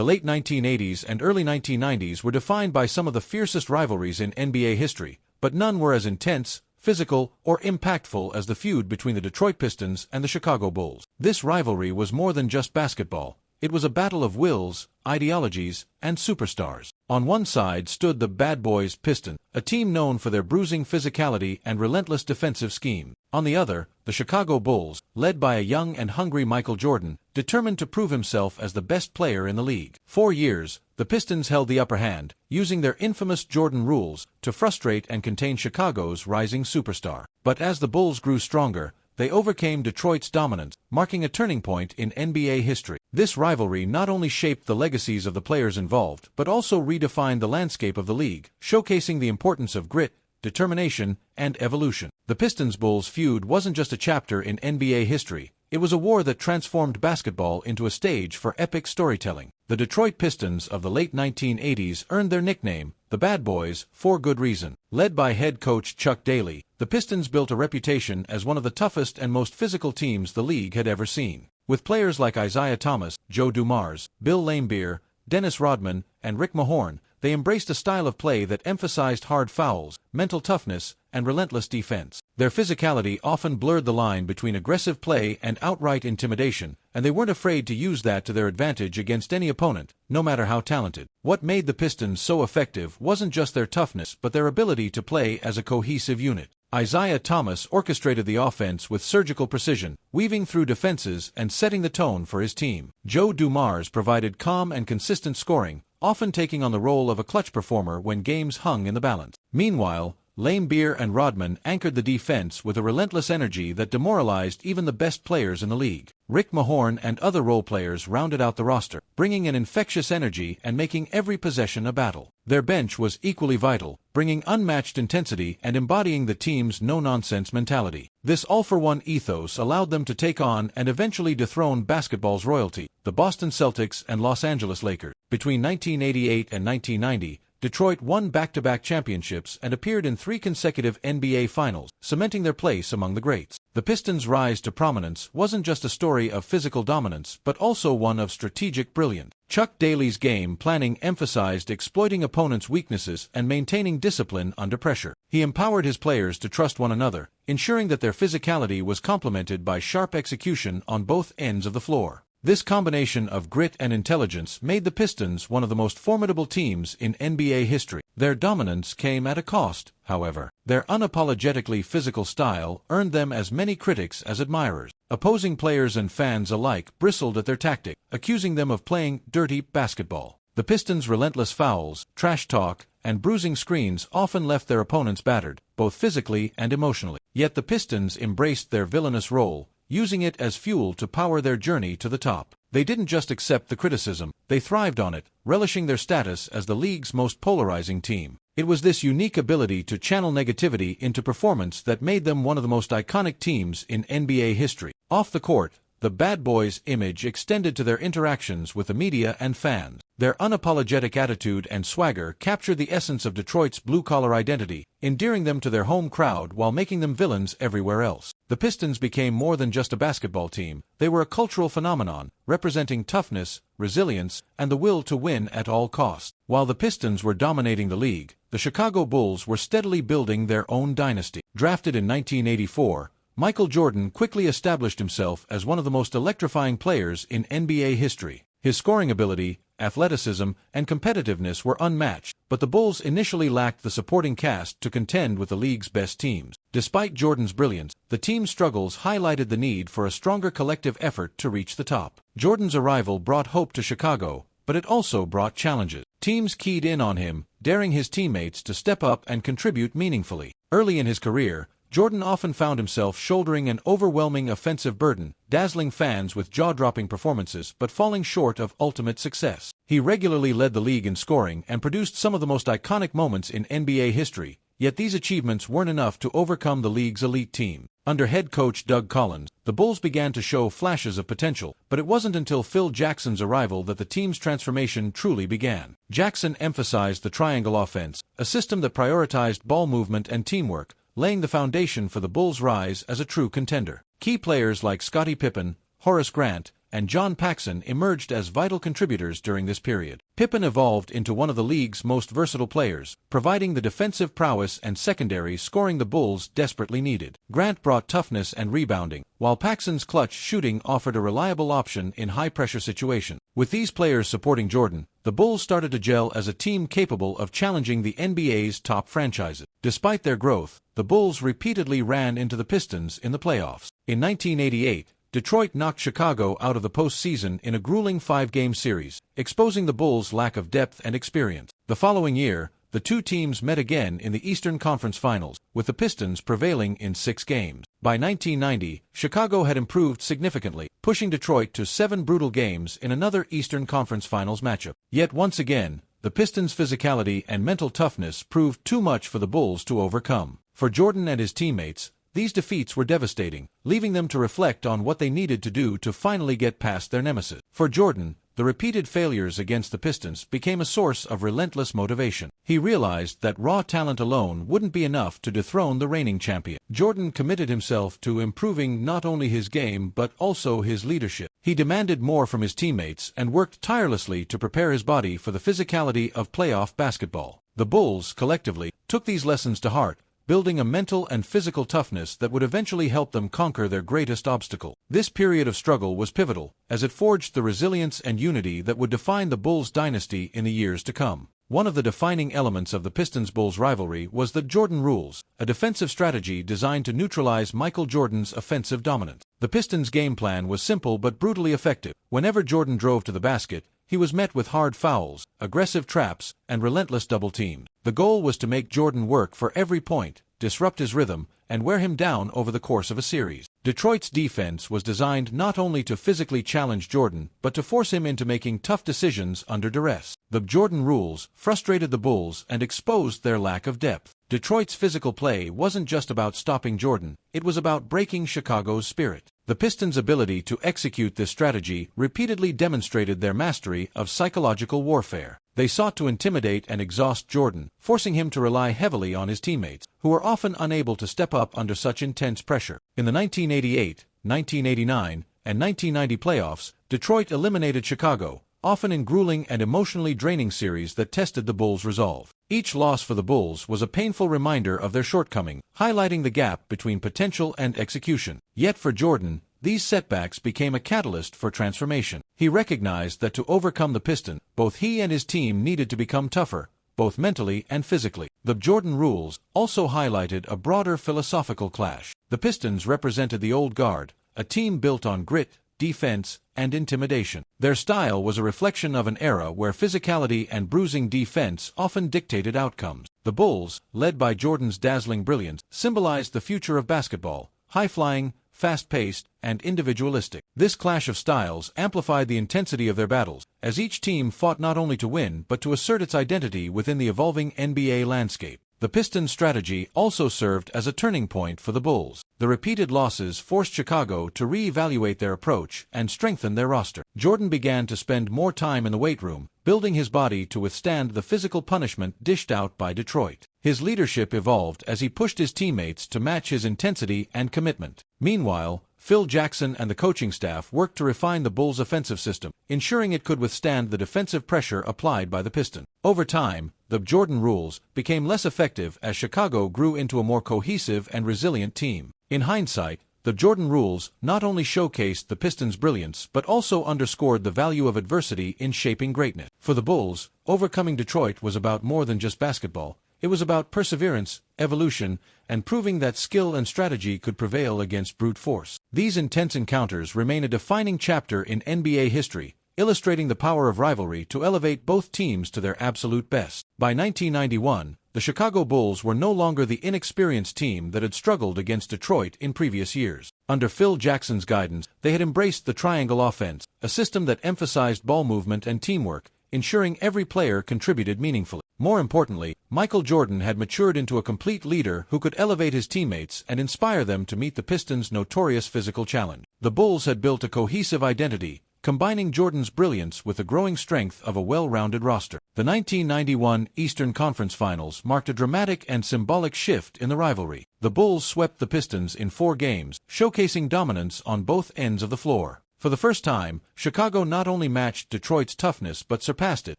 The late 1980s and early 1990s were defined by some of the fiercest rivalries in NBA history, but none were as intense, physical, or impactful as the feud between the Detroit Pistons and the Chicago Bulls. This rivalry was more than just basketball. It was a battle of wills, ideologies, and superstars. On one side stood the Bad Boys Pistons, a team known for their bruising physicality and relentless defensive scheme. On the other, the Chicago Bulls, led by a young and hungry Michael Jordan, determined to prove himself as the best player in the league. For years, the Pistons held the upper hand, using their infamous Jordan rules to frustrate and contain Chicago's rising superstar. But as the Bulls grew stronger, they overcame Detroit's dominance, marking a turning point in NBA history. This rivalry not only shaped the legacies of the players involved, but also redefined the landscape of the league, showcasing the importance of grit, determination, and evolution. The Pistons-Bulls feud wasn't just a chapter in NBA history. It was a war that transformed basketball into a stage for epic storytelling. The Detroit Pistons of the late 1980s earned their nickname, the Bad Boys, for good reason. Led by head coach Chuck Daly, the Pistons built a reputation as one of the toughest and most physical teams the league had ever seen. With players like Isaiah Thomas, Joe Dumars, Bill Laimbeer, Dennis Rodman, and Rick Mahorn, they embraced a style of play that emphasized hard fouls, mental toughness, and relentless defense. Their physicality often blurred the line between aggressive play and outright intimidation, and they weren't afraid to use that to their advantage against any opponent, no matter how talented. What made the Pistons so effective wasn't just their toughness but their ability to play as a cohesive unit. Isaiah Thomas orchestrated the offense with surgical precision, weaving through defenses and setting the tone for his team. Joe Dumars provided calm and consistent scoring, often taking on the role of a clutch performer when games hung in the balance. Meanwhile, Laimbeer and Rodman anchored the defense with a relentless energy that demoralized even the best players in the league. Rick Mahorn and other role players rounded out the roster, bringing an infectious energy and making every possession a battle. Their bench was equally vital, bringing unmatched intensity and embodying the team's no-nonsense mentality. This all-for-one ethos allowed them to take on and eventually dethrone basketball's royalty, the Boston Celtics and Los Angeles Lakers. Between 1988 and 1990, Detroit won back-to-back championships and appeared in 3 consecutive NBA Finals, cementing their place among the greats. The Pistons' rise to prominence wasn't just a story of physical dominance but also one of strategic brilliance. Chuck Daly's game planning emphasized exploiting opponents' weaknesses and maintaining discipline under pressure. He empowered his players to trust one another, ensuring that their physicality was complemented by sharp execution on both ends of the floor. This combination of grit and intelligence made the Pistons one of the most formidable teams in NBA history. Their dominance came at a cost, however. Their unapologetically physical style earned them as many critics as admirers. Opposing players and fans alike bristled at their tactic, accusing them of playing dirty basketball. The Pistons' relentless fouls, trash talk, and bruising screens often left their opponents battered, both physically and emotionally. Yet the Pistons embraced their villainous role, using it as fuel to power their journey to the top. They didn't just accept the criticism, they thrived on it, relishing their status as the league's most polarizing team. It was this unique ability to channel negativity into performance that made them one of the most iconic teams in NBA history. Off the court, the Bad Boys' image extended to their interactions with the media and fans. Their unapologetic attitude and swagger captured the essence of Detroit's blue-collar identity, endearing them to their home crowd while making them villains everywhere else. The Pistons became more than just a basketball team. They were a cultural phenomenon, representing toughness, resilience, and the will to win at all costs. While the Pistons were dominating the league, the Chicago Bulls were steadily building their own dynasty. Drafted in 1984, Michael Jordan quickly established himself as one of the most electrifying players in NBA history. His scoring ability, athleticism, and competitiveness were unmatched, but the Bulls initially lacked the supporting cast to contend with the league's best teams. Despite Jordan's brilliance, the team's struggles highlighted the need for a stronger collective effort to reach the top. Jordan's arrival brought hope to Chicago, but it also brought challenges. Teams keyed in on him, daring his teammates to step up and contribute meaningfully. Early in his career, Jordan often found himself shouldering an overwhelming offensive burden, dazzling fans with jaw-dropping performances but falling short of ultimate success. He regularly led the league in scoring and produced some of the most iconic moments in NBA history, yet these achievements weren't enough to overcome the league's elite team. Under head coach Doug Collins, the Bulls began to show flashes of potential, but it wasn't until Phil Jackson's arrival that the team's transformation truly began. Jackson emphasized the triangle offense, a system that prioritized ball movement and teamwork, laying the foundation for the Bulls' rise as a true contender. Key players like Scottie Pippen, Horace Grant, and John Paxson emerged as vital contributors during this period. Pippen evolved into one of the league's most versatile players, providing the defensive prowess and secondary scoring the Bulls desperately needed. Grant brought toughness and rebounding, while Paxson's clutch shooting offered a reliable option in high-pressure situations. With these players supporting Jordan, the Bulls started to gel as a team capable of challenging the NBA's top franchises. Despite their growth, the Bulls repeatedly ran into the Pistons in the playoffs. In 1988, Detroit knocked Chicago out of the postseason in a grueling 5-game series, exposing the Bulls' lack of depth and experience. The following year, the two teams met again in the Eastern Conference Finals, with the Pistons prevailing in 6 games. By 1990, Chicago had improved significantly, pushing Detroit to 7 brutal games in another Eastern Conference Finals matchup. Yet once again, the Pistons' physicality and mental toughness proved too much for the Bulls to overcome. For Jordan and his teammates, these defeats were devastating, leaving them to reflect on what they needed to do to finally get past their nemesis. For Jordan, the repeated failures against the Pistons became a source of relentless motivation. He realized that raw talent alone wouldn't be enough to dethrone the reigning champion. Jordan committed himself to improving not only his game but also his leadership. He demanded more from his teammates and worked tirelessly to prepare his body for the physicality of playoff basketball. The Bulls, collectively, took these lessons to heart, building a mental and physical toughness that would eventually help them conquer their greatest obstacle. This period of struggle was pivotal, as it forged the resilience and unity that would define the Bulls' dynasty in the years to come. One of the defining elements of the Pistons-Bulls rivalry was the Jordan rules, a defensive strategy designed to neutralize Michael Jordan's offensive dominance. The Pistons' game plan was simple but brutally effective. Whenever Jordan drove to the basket, he was met with hard fouls, aggressive traps, and relentless double teams. The goal was to make Jordan work for every point, disrupt his rhythm, and wear him down over the course of a series. Detroit's defense was designed not only to physically challenge Jordan, but to force him into making tough decisions under duress. The Jordan rules frustrated the Bulls and exposed their lack of depth. Detroit's physical play wasn't just about stopping Jordan, it was about breaking Chicago's spirit. The Pistons' ability to execute this strategy repeatedly demonstrated their mastery of psychological warfare. They sought to intimidate and exhaust Jordan, forcing him to rely heavily on his teammates, who were often unable to step up under such intense pressure. In the 1988, 1989, and 1990 playoffs, Detroit eliminated Chicago, often in grueling and emotionally draining series that tested the Bulls' resolve. Each loss for the Bulls was a painful reminder of their shortcomings, highlighting the gap between potential and execution. Yet for Jordan, these setbacks became a catalyst for transformation. He recognized that to overcome the Pistons, both he and his team needed to become tougher, both mentally and physically. The Jordan rules also highlighted a broader philosophical clash. The Pistons represented the old guard, a team built on grit, defense, and intimidation. Their style was a reflection of an era where physicality and bruising defense often dictated outcomes. The Bulls, led by Jordan's dazzling brilliance, symbolized the future of basketball, high-flying, fast-paced, and individualistic. This clash of styles amplified the intensity of their battles, as each team fought not only to win but to assert its identity within the evolving NBA landscape. The Pistons' strategy also served as a turning point for the Bulls. The repeated losses forced Chicago to re-evaluate their approach and strengthen their roster. Jordan began to spend more time in the weight room, building his body to withstand the physical punishment dished out by Detroit. His leadership evolved as he pushed his teammates to match his intensity and commitment. Meanwhile, Phil Jackson and the coaching staff worked to refine the Bulls' offensive system, ensuring it could withstand the defensive pressure applied by the Pistons. Over time, the Jordan rules became less effective as Chicago grew into a more cohesive and resilient team. In hindsight, the Jordan rules not only showcased the Pistons' brilliance but also underscored the value of adversity in shaping greatness. For the Bulls, overcoming Detroit was about more than just basketball. It was about perseverance, evolution, and proving that skill and strategy could prevail against brute force. These intense encounters remain a defining chapter in NBA history, illustrating the power of rivalry to elevate both teams to their absolute best. By 1991, the Chicago Bulls were no longer the inexperienced team that had struggled against Detroit in previous years. Under Phil Jackson's guidance, they had embraced the triangle offense, a system that emphasized ball movement and teamwork, ensuring every player contributed meaningfully. More importantly, Michael Jordan had matured into a complete leader who could elevate his teammates and inspire them to meet the Pistons' notorious physical challenge. The Bulls had built a cohesive identity, combining Jordan's brilliance with the growing strength of a well-rounded roster. The 1991 Eastern Conference Finals marked a dramatic and symbolic shift in the rivalry. The Bulls swept the Pistons in 4 games, showcasing dominance on both ends of the floor. For the first time, Chicago not only matched Detroit's toughness but surpassed it,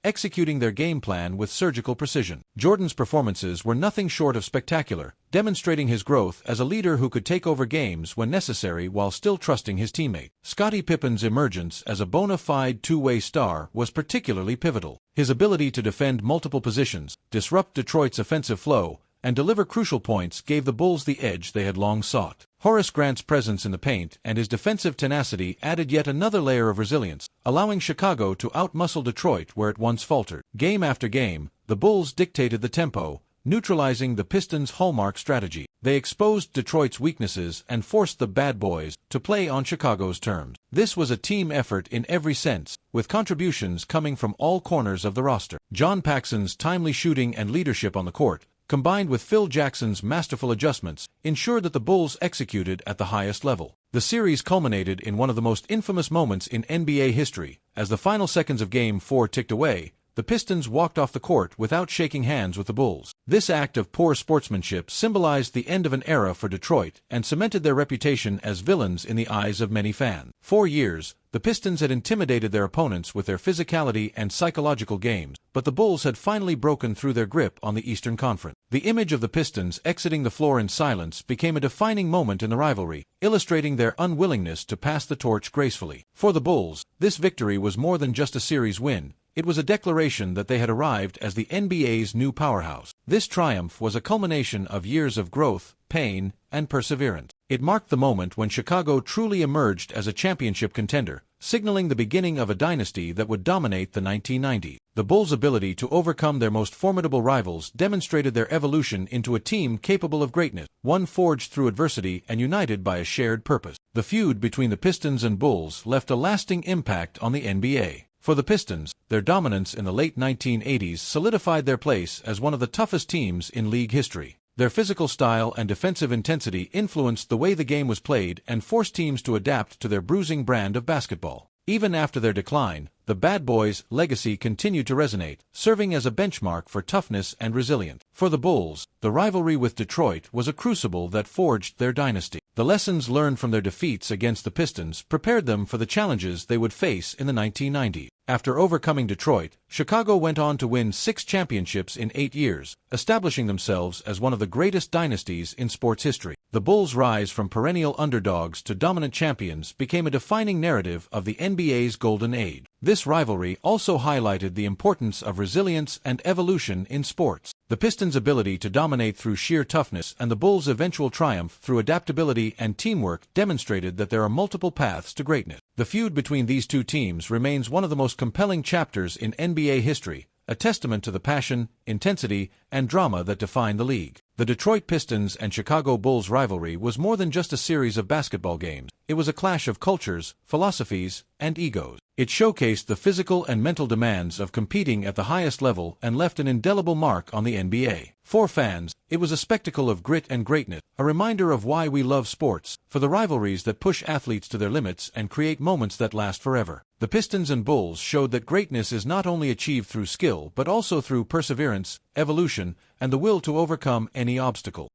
executing their game plan with surgical precision. Jordan's performances were nothing short of spectacular, demonstrating his growth as a leader who could take over games when necessary while still trusting his teammate. Scottie Pippen's emergence as a bona fide two-way star was particularly pivotal. His ability to defend multiple positions, disrupt Detroit's offensive flow, and deliver crucial points gave the Bulls the edge they had long sought. Horace Grant's presence in the paint and his defensive tenacity added yet another layer of resilience, allowing Chicago to outmuscle Detroit where it once faltered. Game after game, the Bulls dictated the tempo, neutralizing the Pistons' hallmark strategy. They exposed Detroit's weaknesses and forced the Bad Boys to play on Chicago's terms. This was a team effort in every sense, with contributions coming from all corners of the roster. John Paxson's timely shooting and leadership on the court, combined with Phil Jackson's masterful adjustments, ensured that the Bulls executed at the highest level. The series culminated in one of the most infamous moments in NBA history. As the final seconds of Game 4 ticked away, the Pistons walked off the court without shaking hands with the Bulls. This act of poor sportsmanship symbolized the end of an era for Detroit and cemented their reputation as villains in the eyes of many fans. For years, the Pistons had intimidated their opponents with their physicality and psychological games, but the Bulls had finally broken through their grip on the Eastern Conference. The image of the Pistons exiting the floor in silence became a defining moment in the rivalry, illustrating their unwillingness to pass the torch gracefully. For the Bulls, this victory was more than just a series win. It was a declaration that they had arrived as the NBA's new powerhouse. This triumph was a culmination of years of growth, pain, and perseverance. It marked the moment when Chicago truly emerged as a championship contender, signaling the beginning of a dynasty that would dominate the 1990s. The Bulls' ability to overcome their most formidable rivals demonstrated their evolution into a team capable of greatness, one forged through adversity and united by a shared purpose. The feud between the Pistons and Bulls left a lasting impact on the NBA. For the Pistons, their dominance in the late 1980s solidified their place as one of the toughest teams in league history. Their physical style and defensive intensity influenced the way the game was played and forced teams to adapt to their bruising brand of basketball. Even after their decline, the Bad Boys' legacy continued to resonate, serving as a benchmark for toughness and resilience. For the Bulls, the rivalry with Detroit was a crucible that forged their dynasty. The lessons learned from their defeats against the Pistons prepared them for the challenges they would face in the 1990s. After overcoming Detroit, Chicago went on to win 6 championships in 8 years, establishing themselves as one of the greatest dynasties in sports history. The Bulls' rise from perennial underdogs to dominant champions became a defining narrative of the NBA's golden age. This rivalry also highlighted the importance of resilience and evolution in sports. The Pistons' ability to dominate through sheer toughness and the Bulls' eventual triumph through adaptability and teamwork demonstrated that there are multiple paths to greatness. The feud between these two teams remains one of the most compelling chapters in NBA history, a testament to the passion, intensity, and drama that define the league. The Detroit Pistons and Chicago Bulls rivalry was more than just a series of basketball games. It was a clash of cultures, philosophies, and egos. It showcased the physical and mental demands of competing at the highest level and left an indelible mark on the NBA. For fans, it was a spectacle of grit and greatness, a reminder of why we love sports, for the rivalries that push athletes to their limits and create moments that last forever. The Pistons and Bulls showed that greatness is not only achieved through skill but also through perseverance, evolution, and the will to overcome any obstacle.